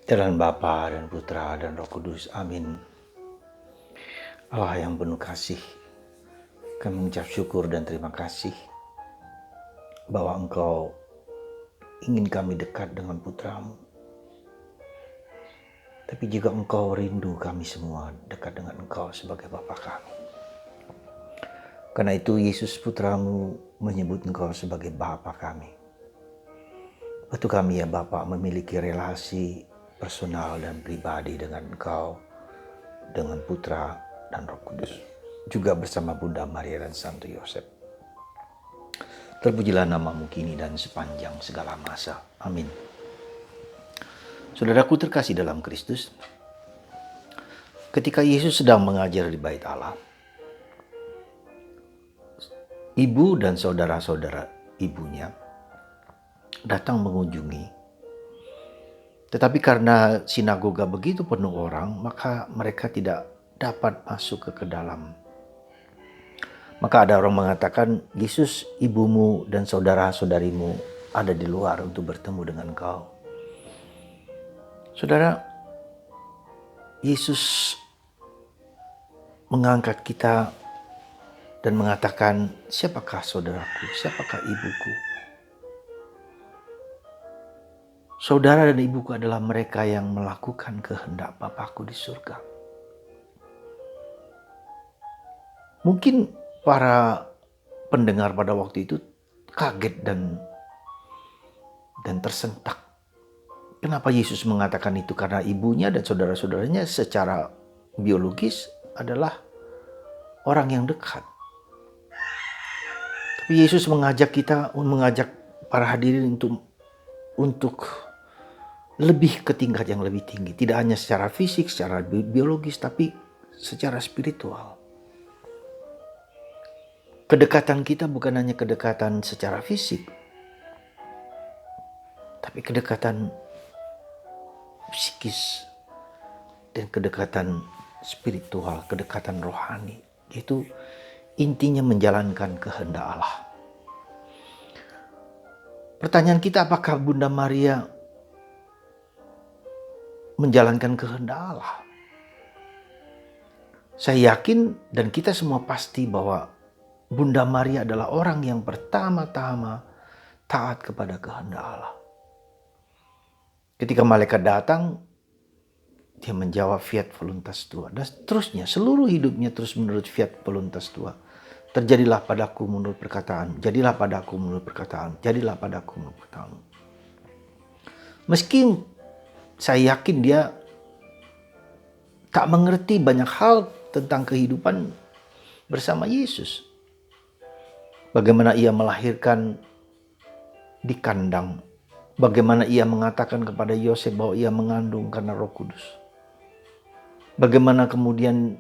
Dalam Bapa dan Putra dan Roh Kudus. Amin. Allah yang penuh kasih, kami mengucap syukur dan terima kasih bahwa Engkau ingin kami dekat dengan Putramu. Tapi juga Engkau rindu kami semua dekat dengan Engkau sebagai Bapa kami. Karena itu Yesus Putramu menyebut Engkau sebagai Bapa kami. Waktu kami ya Bapa memiliki relasi personal dan pribadi dengan Engkau, dengan Putra dan Roh Kudus, juga bersama Bunda Maria dan Santo Yosef. Terpujilah namamu kini dan sepanjang segala masa. Amin. Saudaraku terkasih dalam Kristus, ketika Yesus sedang mengajar di Bait Allah, ibu dan saudara-saudara ibunya datang mengunjungi. Tetapi karena sinagoga begitu penuh orang, maka mereka tidak dapat masuk ke dalam. Maka ada orang mengatakan, Yesus, ibumu dan saudara-saudarimu ada di luar untuk bertemu dengan kau. Saudara, Yesus mengangkat kita dan mengatakan, siapakah saudaraku, siapakah ibuku? Saudara dan ibuku adalah mereka yang melakukan kehendak Bapakku di surga. Mungkin para pendengar pada waktu itu kaget dan tersentak. Kenapa Yesus mengatakan itu? Karena ibunya dan saudara-saudaranya secara biologis adalah orang yang dekat. Tapi Yesus mengajak para hadirin untuk lebih ke tingkat yang lebih tinggi. Tidak hanya secara fisik, secara biologis, tapi secara spiritual. Kedekatan kita bukan hanya kedekatan secara fisik, tapi kedekatan psikis dan kedekatan spiritual, kedekatan rohani. Itu intinya menjalankan kehendak Allah. Pertanyaan kita, apakah Bunda Maria menjalankan kehendak Allah? Saya yakin dan kita semua pasti bahwa Bunda Maria adalah orang yang pertama-tama taat kepada kehendak Allah. Ketika malaikat datang, dia menjawab fiat voluntas tua. Dan seterusnya, seluruh hidupnya terus menurut fiat voluntas tua. Terjadilah padaku menurut perkataan, jadilah padaku menurut perkataan, jadilah padaku menurut perkataan. Meski saya yakin dia tak mengerti banyak hal tentang kehidupan bersama Yesus. Bagaimana ia melahirkan di kandang. Bagaimana ia mengatakan kepada Yosef bahwa ia mengandung karena Roh Kudus. Bagaimana kemudian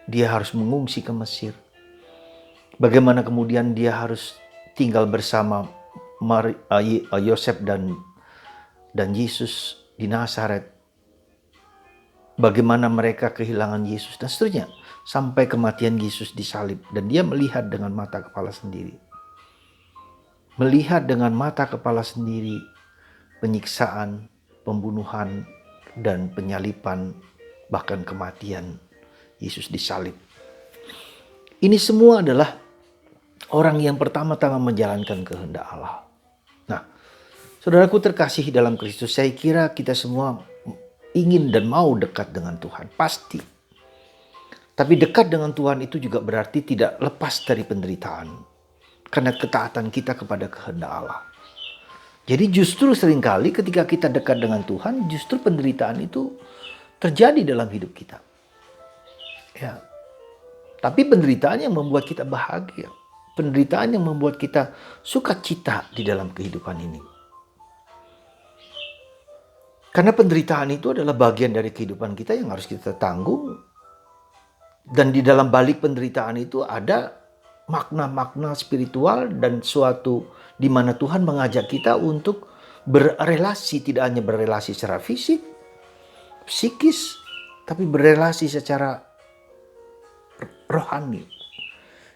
dia harus mengungsi ke Mesir. Bagaimana kemudian dia harus tinggal bersama Yosef dan Yesus di Nazaret. Bagaimana mereka kehilangan Yesus dan seterusnya. Sampai kematian Yesus disalib. Dan dia melihat dengan mata kepala sendiri. Melihat dengan mata kepala sendiri penyiksaan, pembunuhan, dan penyalipan, bahkan kematian Yesus disalib. Ini semua adalah orang yang pertama-tama menjalankan kehendak Allah. Nah, saudaraku terkasih dalam Kristus, saya kira kita semua ingin dan mau dekat dengan Tuhan, pasti. Tapi dekat dengan Tuhan itu juga berarti tidak lepas dari penderitaan. Karena ketaatan kita kepada kehendak Allah. Jadi justru seringkali ketika kita dekat dengan Tuhan, justru penderitaan itu terjadi dalam hidup kita. Ya. Tapi penderitaan yang membuat kita bahagia. Penderitaan yang membuat kita sukacita di dalam kehidupan ini. Karena penderitaan itu adalah bagian dari kehidupan kita yang harus kita tanggung. Dan di dalam balik penderitaan itu ada makna-makna spiritual dan suatu di mana Tuhan mengajak kita untuk berrelasi, tidak hanya berrelasi secara fisik, psikis, tapi berrelasi secara rohani.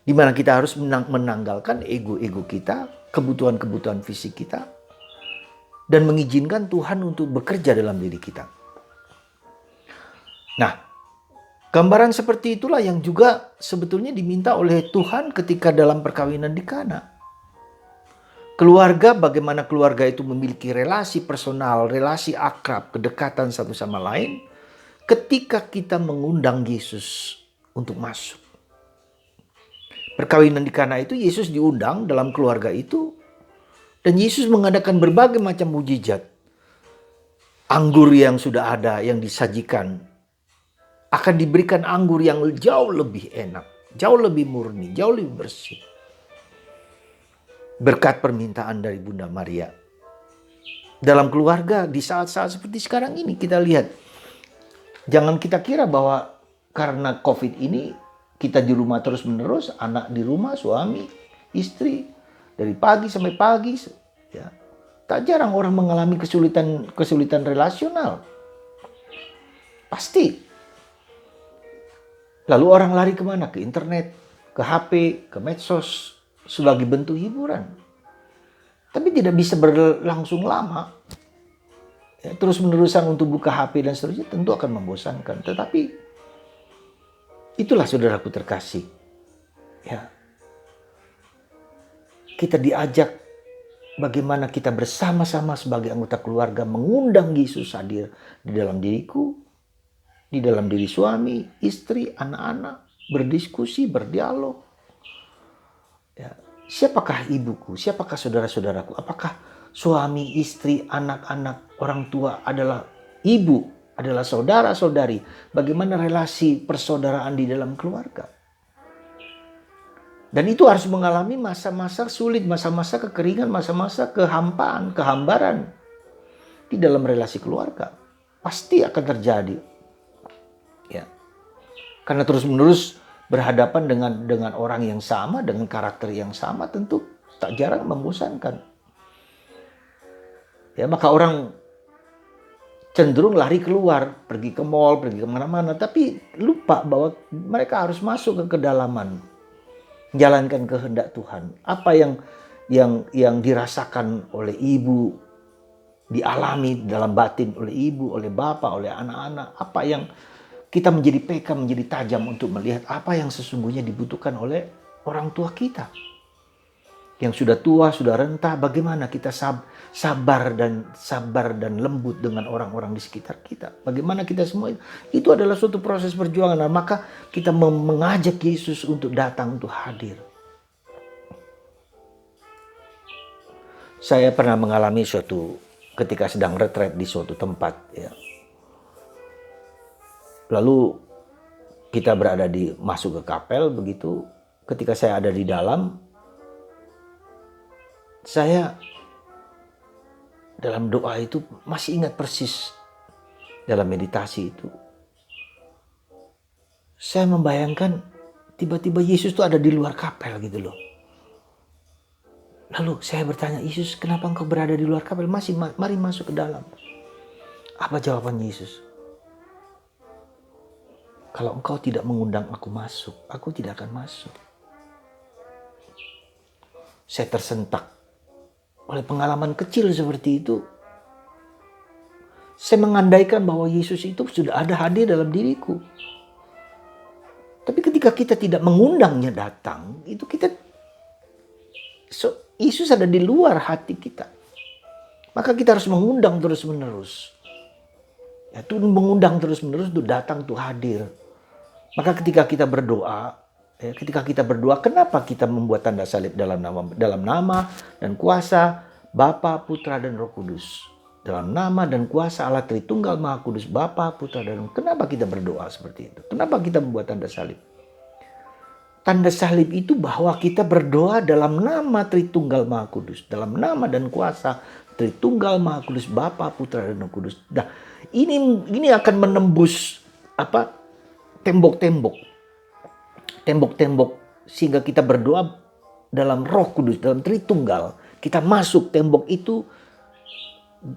Di mana kita harus menanggalkan ego-ego kita, kebutuhan-kebutuhan fisik kita, dan mengizinkan Tuhan untuk bekerja dalam diri kita. Nah, gambaran seperti itulah yang juga sebetulnya diminta oleh Tuhan ketika dalam perkawinan di Kana. Keluarga, bagaimana keluarga itu memiliki relasi personal, relasi akrab, kedekatan satu sama lain ketika kita mengundang Yesus untuk masuk. Perkawinan di Kana itu Yesus diundang dalam keluarga itu dan Yesus mengadakan berbagai macam mujizat. Anggur yang sudah ada, yang disajikan, akan diberikan anggur yang jauh lebih enak, jauh lebih murni, jauh lebih bersih. Berkat permintaan dari Bunda Maria. Dalam keluarga di saat-saat seperti sekarang ini kita lihat. Jangan kita kira bahwa karena COVID ini kita di rumah terus menerus, anak di rumah, suami, istri, dari pagi sampai pagi. Ya. Tak jarang orang mengalami kesulitan relasional. Pasti. Lalu orang lari kemana? Ke internet, ke HP, ke medsos sebagai bentuk hiburan. Tapi tidak bisa berlangsung lama. Ya, terus-menerusan untuk buka HP dan seterusnya tentu akan membosankan. Tetapi itulah saudaraku terkasih. Ya. Kita diajak bagaimana kita bersama-sama sebagai anggota keluarga mengundang Yesus hadir di dalam diriku, di dalam diri suami, istri, anak-anak, berdiskusi, berdialog. Ya. Siapakah ibuku? Siapakah saudara-saudaraku? Apakah suami, istri, anak-anak, orang tua adalah ibu, adalah saudara-saudari? Bagaimana relasi persaudaraan di dalam keluarga? Dan itu harus mengalami masa-masa sulit, masa-masa kekeringan, masa-masa kehampaan, kehambaran di dalam relasi keluarga. Pasti akan terjadi. Ya. Karena terus-menerus berhadapan dengan orang yang sama, dengan karakter yang sama, tentu tak jarang membosankan. Ya, maka orang cenderung lari keluar, pergi ke mall, pergi kemana-mana, tapi lupa bahwa mereka harus masuk ke kedalaman, menjalankan kehendak Tuhan. Apa yang dirasakan oleh ibu, dialami dalam batin oleh ibu, oleh bapak, oleh anak-anak, apa yang kita menjadi peka, menjadi tajam untuk melihat apa yang sesungguhnya dibutuhkan oleh orang tua kita. Yang sudah tua, sudah renta, bagaimana kita sabar dan lembut dengan orang-orang di sekitar kita. Bagaimana kita semua itu adalah suatu proses perjuangan. Nah, maka kita mengajak Yesus untuk datang, untuk hadir. Saya pernah mengalami suatu ketika sedang retret di suatu tempat, ya. Lalu kita berada masuk ke kapel begitu. Ketika saya ada di dalam, saya dalam doa itu masih ingat persis dalam meditasi itu. Saya membayangkan tiba-tiba Yesus itu ada di luar kapel gitu loh. Lalu saya bertanya, Yesus, kenapa engkau berada di luar kapel? Mari masuk ke dalam. Apa jawaban Yesus? Kalau engkau tidak mengundang aku masuk, aku tidak akan masuk. Saya tersentak oleh pengalaman kecil seperti itu. Saya mengandaikan bahwa Yesus itu sudah ada hadir dalam diriku. Tapi ketika kita tidak mengundangnya datang, itu Yesus ada di luar hati kita. Maka kita harus mengundang terus-menerus. Ya, Tuhan mengundang terus-menerus untuk datang, untuk hadir. Maka ketika kita berdoa, kenapa kita membuat tanda salib dalam nama dan kuasa Bapa, Putra dan Roh Kudus? Dalam nama dan kuasa Allah Tritunggal Maha Kudus, Bapa, Putra dan Roh. Kenapa kita berdoa seperti itu? Kenapa kita membuat tanda salib? Tanda salib itu bahwa kita berdoa dalam nama Tritunggal Maha Kudus, dalam nama dan kuasa Tritunggal Maha Kudus, Bapa, Putra dan Roh Kudus. Nah, ini akan menembus tembok-tembok sehingga kita berdoa dalam Roh Kudus, dalam Tritunggal. Kita masuk tembok itu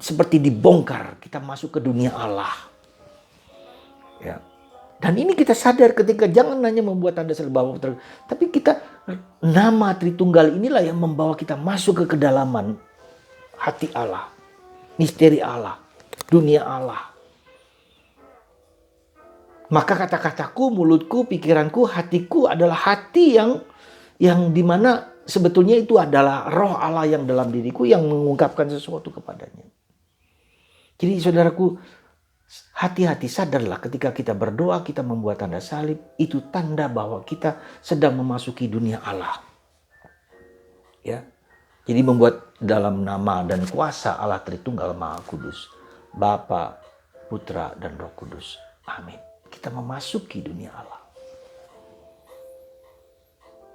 seperti dibongkar, kita masuk ke dunia Allah. Ya. Dan ini kita sadar ketika jangan hanya membuat tanda salib bahwa, tapi kita nama Tritunggal inilah yang membawa kita masuk ke kedalaman hati Allah. misteri Allah, dunia Allah. Maka kata-kataku, mulutku, pikiranku, hatiku adalah hati yang dimana sebetulnya itu adalah roh Allah yang dalam diriku yang mengungkapkan sesuatu kepadanya. Jadi saudaraku, hati-hati, sadarlah ketika kita berdoa, kita membuat tanda salib, itu tanda bahwa kita sedang memasuki dunia Allah. Ya. Jadi membuat dalam nama dan kuasa Allah Tritunggal Maha Kudus, Bapa, Putra, dan Roh Kudus. Amin. Kita memasuki dunia Allah.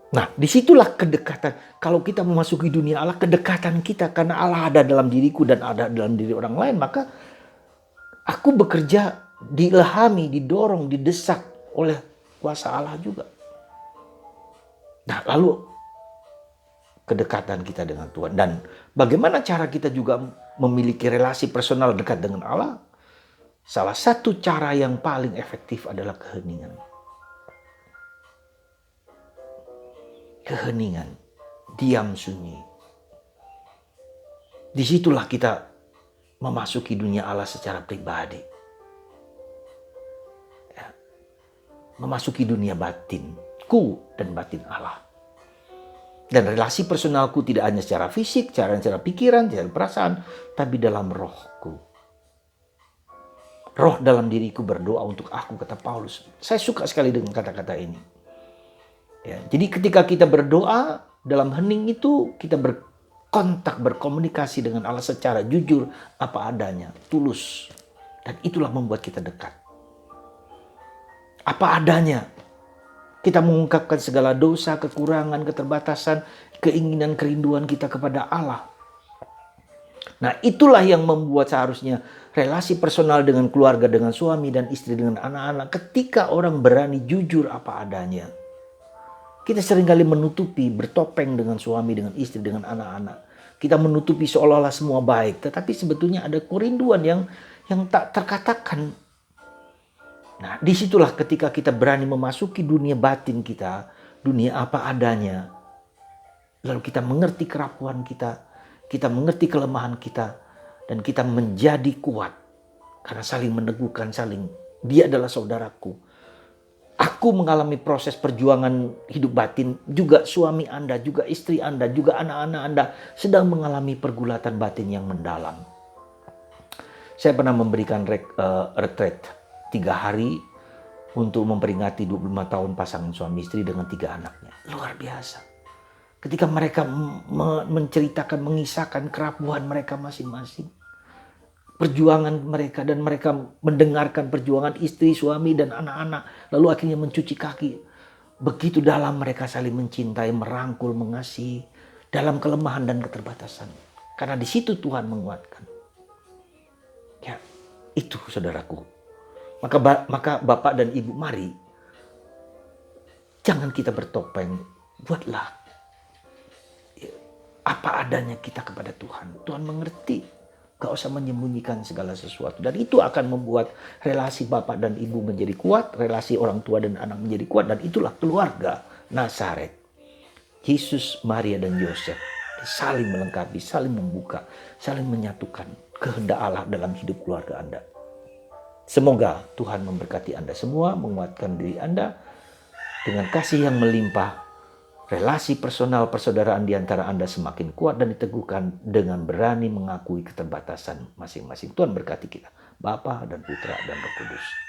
Nah, disitulah kedekatan. Kalau kita memasuki dunia Allah, kedekatan kita karena Allah ada dalam diriku dan ada dalam diri orang lain, maka aku bekerja diilhami, didorong, didesak oleh kuasa Allah juga. Nah, lalu kedekatan kita dengan Tuhan. Dan bagaimana cara kita juga memiliki relasi personal dekat dengan Allah? Salah satu cara yang paling efektif adalah keheningan. Keheningan, diam sunyi. Disitulah kita memasuki dunia Allah secara pribadi. Ya. Memasuki dunia batinku dan batin Allah. Dan relasi personalku tidak hanya secara fisik, secara pikiran, secara perasaan, tapi dalam rohku. Roh dalam diriku berdoa untuk aku, kata Paulus. Saya suka sekali dengan kata-kata ini. Ya, jadi ketika kita berdoa, dalam hening itu kita berkontak, berkomunikasi dengan Allah secara jujur, apa adanya, tulus. Dan itulah membuat kita dekat. Apa adanya. Kita mengungkapkan segala dosa, kekurangan, keterbatasan, keinginan, kerinduan kita kepada Allah. Nah, itulah yang membuat seharusnya relasi personal dengan keluarga, dengan suami dan istri, dengan anak-anak. Ketika orang berani jujur apa adanya. Kita seringkali menutupi, bertopeng dengan suami, dengan istri, dengan anak-anak. Kita menutupi seolah-olah semua baik. Tetapi sebetulnya ada kerinduan yang tak terkatakan. Nah, disitulah ketika kita berani memasuki dunia batin kita, dunia apa adanya. Lalu kita mengerti kerapuan kita mengerti kelemahan kita, dan kita menjadi kuat. Karena saling meneguhkan, dia adalah saudaraku. Aku mengalami proses perjuangan hidup batin, juga suami Anda, juga istri Anda, juga anak-anak Anda sedang mengalami pergulatan batin yang mendalam. Saya pernah memberikan retreat 3 hari untuk memperingati 25 tahun pasangan suami istri dengan 3 anaknya. Luar biasa. Ketika mereka menceritakan, mengisahkan kerapuhan mereka masing-masing. Perjuangan mereka, dan mereka mendengarkan perjuangan istri, suami, dan anak-anak. Lalu akhirnya mencuci kaki. Begitu dalam mereka saling mencintai, merangkul, mengasihi. Dalam kelemahan dan keterbatasan. Karena di situ Tuhan menguatkan. Ya, itu saudaraku. Maka Bapak dan Ibu, mari. Jangan kita bertopeng. Buatlah apa adanya kita kepada Tuhan. Tuhan mengerti. Gak usah menyembunyikan segala sesuatu. Dan itu akan membuat relasi bapak dan ibu menjadi kuat. Relasi orang tua dan anak menjadi kuat. Dan itulah keluarga Nazaret. Yesus, Maria, dan Yosef saling melengkapi, saling membuka, saling menyatukan kehendak Allah dalam hidup keluarga Anda. Semoga Tuhan memberkati Anda semua, menguatkan diri Anda dengan kasih yang melimpah. Relasi personal persaudaraan di antara Anda semakin kuat dan diteguhkan dengan berani mengakui keterbatasan masing-masing. Tuhan berkati kita, Bapa dan Putra dan Roh Kudus.